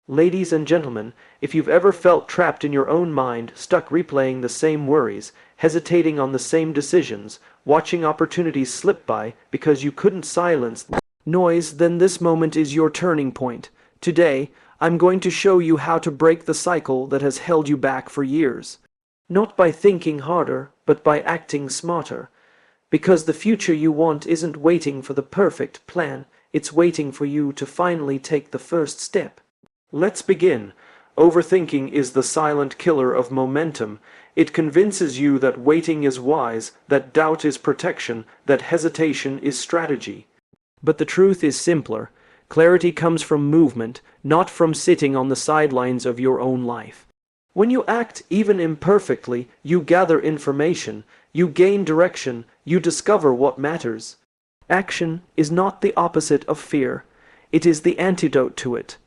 Ladies and gentlemen, if you've ever felt trapped in your own mind, stuck replaying the same worries, hesitating on the same decisions, watching opportunities slip by because you couldn't silence noise, then this moment is your turning point. Today, I'm going to show you how to break the cycle that has held you back for years. Not by thinking harder, but by acting smarter. Because the future you want isn't waiting for the perfect plan, it's waiting for you to finally take the first step. Let's begin. Overthinking is the silent killer of momentum. It convinces you that waiting is wise, that doubt is protection, that hesitation is strategy. But the truth is simpler. Clarity comes from movement, not from sitting on the sidelines of your own life. When you act, even imperfectly, you gather information, you gain direction, you discover what matters. Action is not the opposite of fear. It is the antidote to it.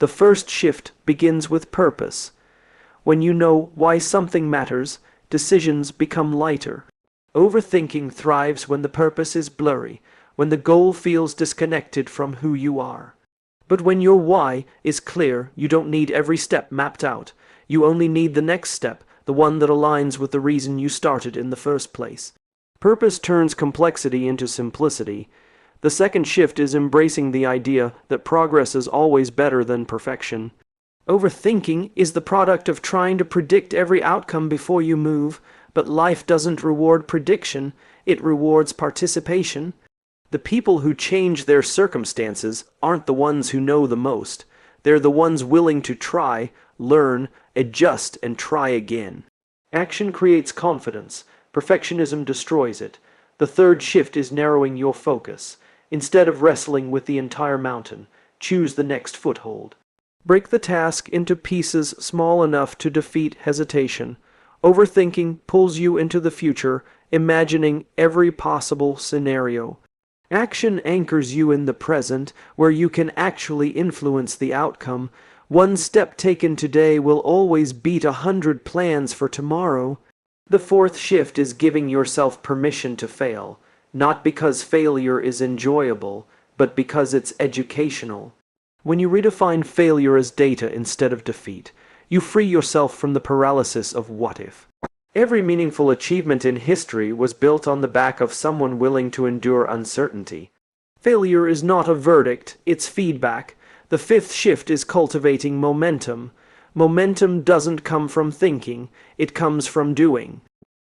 The first shift begins with purpose. When you know why something matters, decisions become lighter. Overthinking thrives when the purpose is blurry, when the goal feels disconnected from who you are. But when your why is clear, you don't need every step mapped out. You only need the next step, the one that aligns with the reason you started in the first place. Purpose turns complexity into simplicity. The second shift is embracing the idea that progress is always better than perfection. Overthinking is the product of trying to predict every outcome before you move, but life doesn't reward prediction, it rewards participation. The people who change their circumstances aren't the ones who know the most. They're the ones willing to try, learn, adjust, and try again. Action creates confidence. Perfectionism destroys it. The third shift is narrowing your focus. Instead of wrestling with the entire mountain, choose the next foothold. Break the task into pieces small enough to defeat hesitation. Overthinking pulls you into the future, imagining every possible scenario. Action anchors you in the present, where you can actually influence the outcome. One step taken today will always beat 100 plans for tomorrow. The fourth shift is giving yourself permission to fail. Not because failure is enjoyable, but because it's educational. When you redefine failure as data instead of defeat, you free yourself from the paralysis of what if. Every meaningful achievement in history was built on the back of someone willing to endure uncertainty. Failure is not a verdict, it's feedback. The fifth shift is cultivating momentum. Momentum doesn't come from thinking, it comes from doing.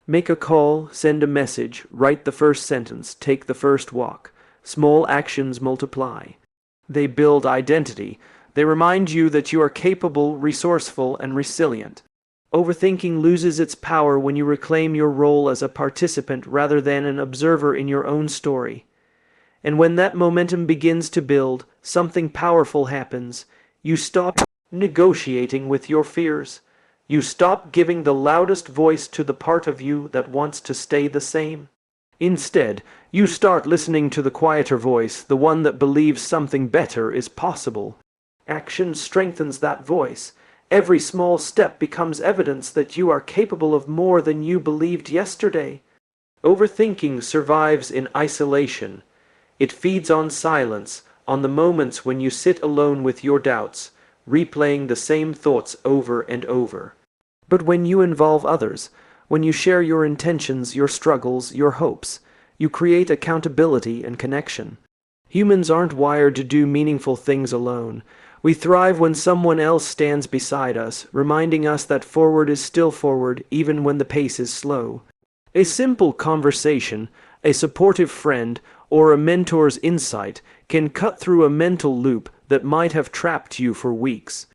Make a call, send a message, write the first sentence, take the first walk. Small actions multiply. They build identity. They remind you that you are capable, resourceful, and resilient. Overthinking loses its power when you reclaim your role as a participant rather than an observer in your own story. And when that momentum begins to build, something powerful happens. You stop negotiating with your fears. You stop giving the loudest voice to the part of you that wants to stay the same. Instead, you start listening to the quieter voice, the one that believes something better is possible. Action strengthens that voice. Every small step becomes evidence that you are capable of more than you believed yesterday. Overthinking survives in isolation. It feeds on silence, on the moments when you sit alone with your doubts, replaying the same thoughts over and over. But when you involve others, when you share your intentions, your struggles, your hopes, you create accountability and connection. Humans aren't wired to do meaningful things alone. We thrive when someone else stands beside us, reminding us that forward is still forward even when the pace is slow. A simple conversation, a supportive friend, or a mentor's insight can cut through a mental loop that might have trapped you for weeks.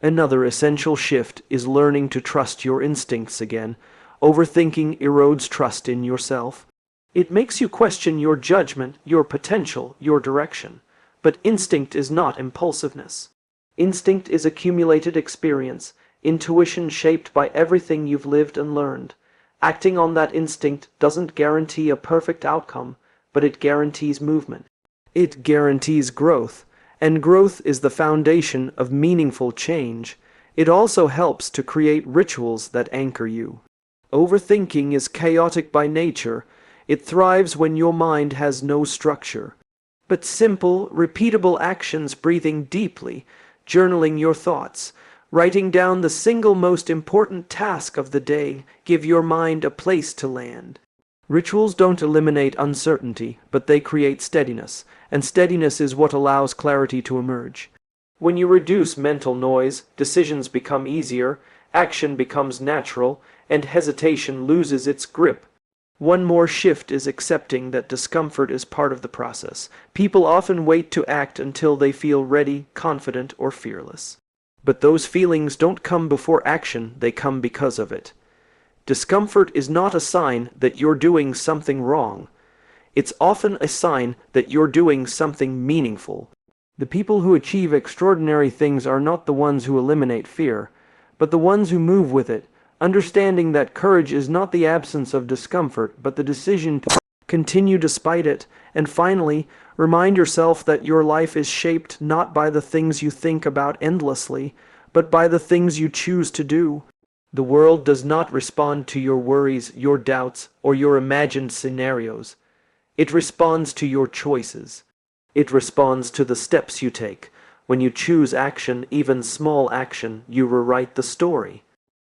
Another essential shift is learning to trust your instincts again. Overthinking erodes trust in yourself. It makes you question your judgment, your potential, your direction. But instinct is not impulsiveness. Instinct is accumulated experience, intuition shaped by everything you've lived and learned. Acting on that instinct doesn't guarantee a perfect outcome, but it guarantees movement. It guarantees growth. And growth is the foundation of meaningful change. It also helps to create rituals that anchor you. Overthinking is chaotic by nature. It thrives when your mind has no structure. But simple, repeatable actions, breathing deeply, journaling your thoughts, writing down the single most important task of the day, give your mind a place to land. Rituals don't eliminate uncertainty, but they create steadiness, and steadiness is what allows clarity to emerge. When you reduce mental noise, decisions become easier, action becomes natural, and hesitation loses its grip. One more shift is accepting that discomfort is part of the process. People often wait to act until they feel ready, confident, or fearless. But those feelings don't come before action, they come because of it. Discomfort is not a sign that you're doing something wrong. It's often a sign that you're doing something meaningful. The people who achieve extraordinary things are not the ones who eliminate fear, but the ones who move with it, understanding that courage is not the absence of discomfort, but the decision to continue despite it. And finally, remind yourself that your life is shaped not by the things you think about endlessly, but by the things you choose to do. The world does not respond to your worries, your doubts, or your imagined scenarios. It responds to your choices. It responds to the steps you take. When you choose action, even small action, you rewrite the story.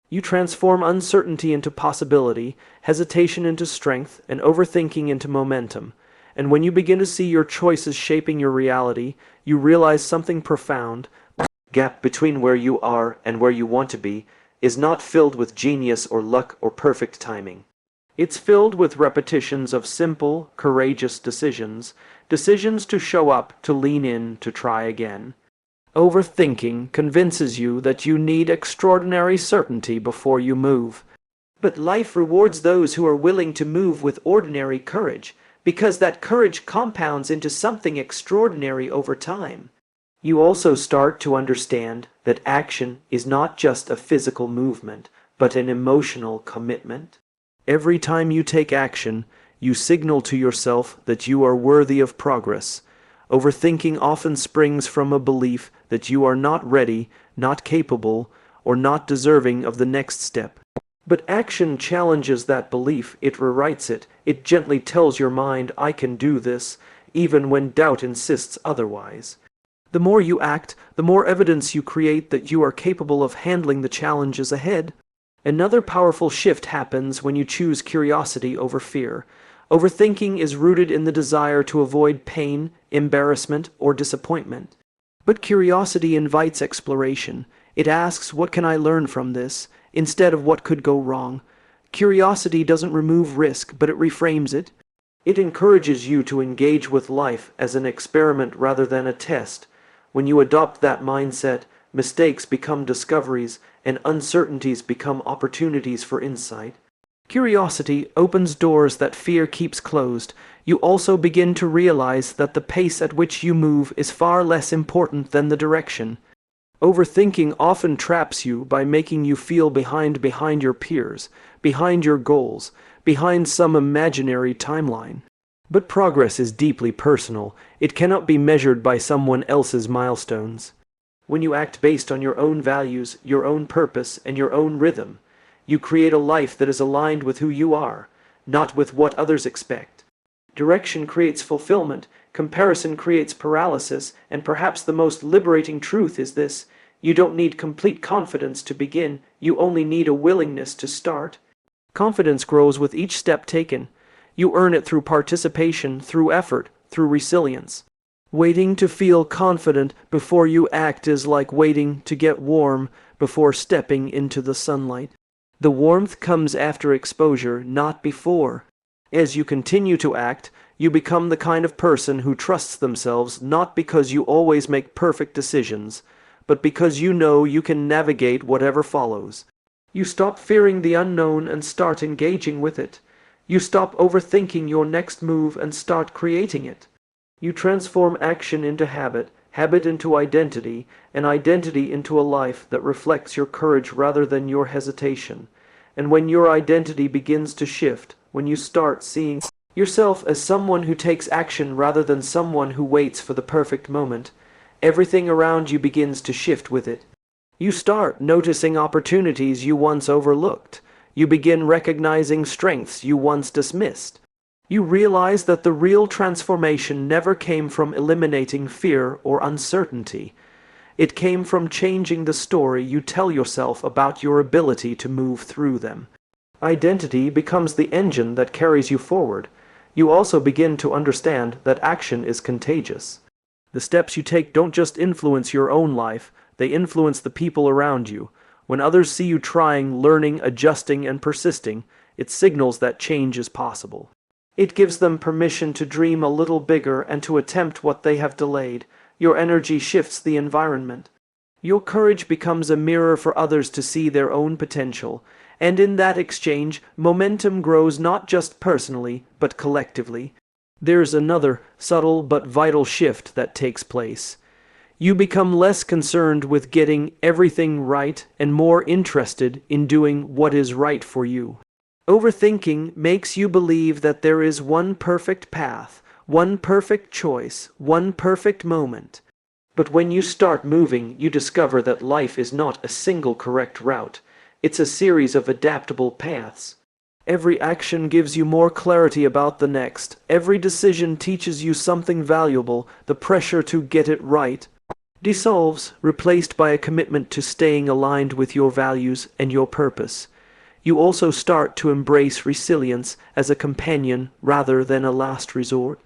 You transform uncertainty into possibility, hesitation into strength, and overthinking into momentum. And when you begin to see your choices shaping your reality, you realize something profound. The gap between where you are and where you want to be is not filled with genius or luck or perfect timing. It's filled with repetitions of simple, courageous decisions, decisions to show up, to lean in, to try again. Overthinking convinces you that you need extraordinary certainty before you move. But life rewards those who are willing to move with ordinary courage, because that courage compounds into something extraordinary over time. You also start to understand that action is not just a physical movement, but an emotional commitment. Every time you take action, you signal to yourself that you are worthy of progress. Overthinking often springs from a belief that you are not ready, not capable, or not deserving of the next step. But action challenges that belief, it rewrites it, it gently tells your mind, I can do this, even when doubt insists otherwise. The more you act, the more evidence you create that you are capable of handling the challenges ahead. Another powerful shift happens when you choose curiosity over fear. Overthinking is rooted in the desire to avoid pain, embarrassment, or disappointment. But curiosity invites exploration. It asks, what can I learn from this, instead of what could go wrong. Curiosity doesn't remove risk, but it reframes it. It encourages you to engage with life as an experiment rather than a test. When you adopt that mindset, mistakes become discoveries, and uncertainties become opportunities for insight. Curiosity opens doors that fear keeps closed. You also begin to realize that the pace at which you move is far less important than the direction. Overthinking often traps you by making you feel behind your peers, behind your goals, behind some imaginary timeline. But progress is deeply personal. It cannot be measured by someone else's milestones. When you act based on your own values, your own purpose, and your own rhythm, you create a life that is aligned with who you are, not with what others expect. Direction creates fulfillment, comparison creates paralysis, and perhaps the most liberating truth is this: you don't need complete confidence to begin, you only need a willingness to start. Confidence grows with each step taken. You earn it through participation, through effort, through resilience. Waiting to feel confident before you act is like waiting to get warm before stepping into the sunlight. The warmth comes after exposure, not before. As you continue to act, you become the kind of person who trusts themselves not because you always make perfect decisions, but because you know you can navigate whatever follows. You stop fearing the unknown and start engaging with it. You stop overthinking your next move and start creating it. You transform action into habit, habit into identity, and identity into a life that reflects your courage rather than your hesitation. And when your identity begins to shift, when you start seeing yourself as someone who takes action rather than someone who waits for the perfect moment, everything around you begins to shift with it. You start noticing opportunities you once overlooked. You begin recognizing strengths you once dismissed. You realize that the real transformation never came from eliminating fear or uncertainty. It came from changing the story you tell yourself about your ability to move through them. Identity becomes the engine that carries you forward. You also begin to understand that action is contagious. The steps you take don't just influence your own life, they influence the people around you. When others see you trying, learning, adjusting, and persisting, it signals that change is possible. It gives them permission to dream a little bigger and to attempt what they have delayed. Your energy shifts the environment. Your courage becomes a mirror for others to see their own potential, and in that exchange, momentum grows not just personally, but collectively. There's another, subtle but vital shift that takes place. You become less concerned with getting everything right and more interested in doing what is right for you. Overthinking makes you believe that there is one perfect path, one perfect choice, one perfect moment. But when you start moving, you discover that life is not a single correct route. It's a series of adaptable paths. Every action gives you more clarity about the next. Every decision teaches you something valuable. The pressure to get it right dissolves, replaced by a commitment to staying aligned with your values and your purpose. You also start to embrace resilience as a companion rather than a last resort.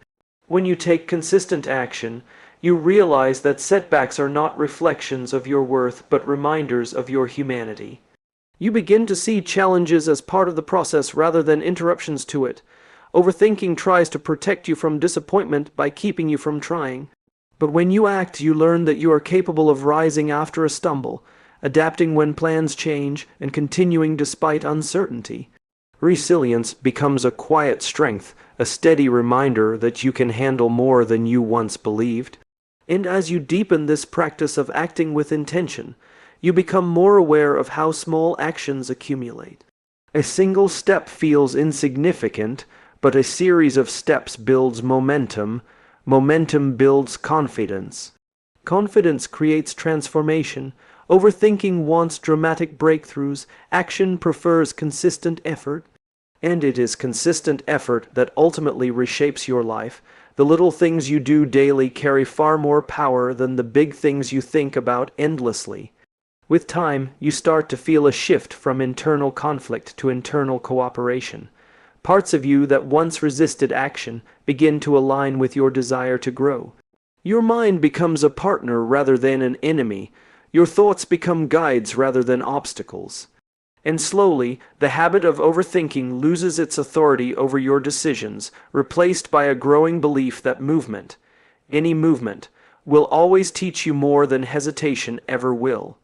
When you take consistent action, you realize that setbacks are not reflections of your worth but reminders of your humanity. You begin to see challenges as part of the process rather than interruptions to it. Overthinking tries to protect you from disappointment by keeping you from trying. But when you act, you learn that you are capable of rising after a stumble, adapting when plans change, and continuing despite uncertainty. Resilience becomes a quiet strength, a steady reminder that you can handle more than you once believed. And as you deepen this practice of acting with intention, you become more aware of how small actions accumulate. A single step feels insignificant, but a series of steps builds momentum. Momentum builds confidence. Confidence creates transformation. Overthinking wants dramatic breakthroughs. Action prefers consistent effort. And it is consistent effort that ultimately reshapes your life. The little things you do daily carry far more power than the big things you think about endlessly. With time, you start to feel a shift from internal conflict to internal cooperation. Parts of you that once resisted action begin to align with your desire to grow. Your mind becomes a partner rather than an enemy. Your thoughts become guides rather than obstacles. And slowly, the habit of overthinking loses its authority over your decisions, replaced by a growing belief that movement, any movement, will always teach you more than hesitation ever will.